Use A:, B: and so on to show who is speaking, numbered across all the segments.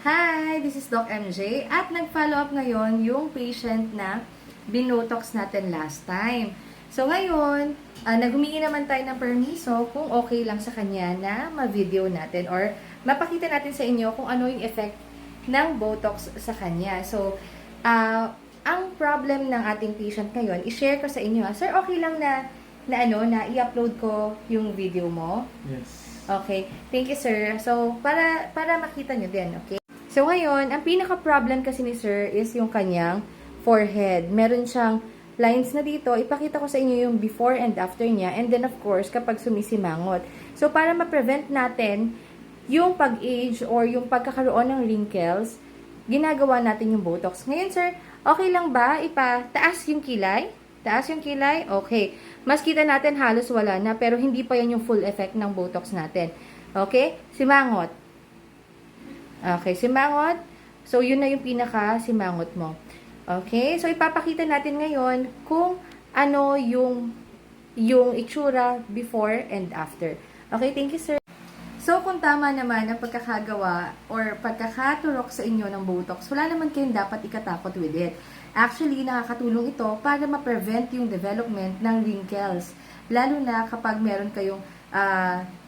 A: Hi, this is Doc MJ at nag-follow up ngayon yung patient na binotox natin last time. So ngayon, naghumingi naman tayo ng permiso kung okay lang sa kanya na ma-video natin or mapakita natin sa inyo kung ano yung effect ng Botox sa kanya. So, ang problem ng ating patient ngayon, i-share ko sa inyo. Sir, okay lang na i-upload ko yung video mo?
B: Yes.
A: Okay. Thank you, sir. So, para makita nyo din, okay? So, ngayon, ang pinaka-problem kasi ni sir is yung kanyang forehead. Meron siyang lines na dito. Ipakita ko sa inyo yung before and after niya. And then, of course, kapag sumisimangot. So, para ma-prevent natin yung pag-age or yung pagkakaroon ng wrinkles, ginagawa natin yung Botox. Ngayon, sir, okay lang ba ipataas yung kilay? Taas yung kilay? Okay. Mas kita natin halos wala na, pero hindi pa yan yung full effect ng Botox natin. Okay? Simangot. Okay, simangot. So, yun na yung pinaka-simangot mo. Okay? So, ipapakita natin ngayon kung ano yung itsura before and after. Okay, thank you, sir. So, kung tama naman ang pagkakagawa or pagkakaturok sa inyo ng Botox, wala naman kayong dapat ikatakot with it. Actually, nakakatulong ito para ma-prevent yung development ng wrinkles. Lalo na kapag meron kayong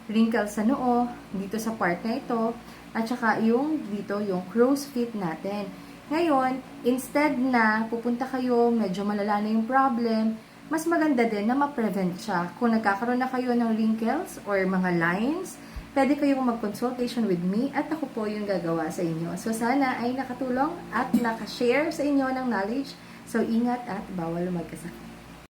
A: wrinkles sa noo, dito sa part na ito, at saka yung dito, yung crow's feet natin. Ngayon, instead na pupunta kayo, medyo malala na yung problem, mas maganda din na ma-prevent siya. Kung nagkakaroon na kayo ng wrinkles or mga lines, pwede kayong mag-consultation with me at ako po yung gagawa sa inyo. So, sana ay nakatulong at nakashare sa inyo ng knowledge. So, ingat at bawal magkasakit.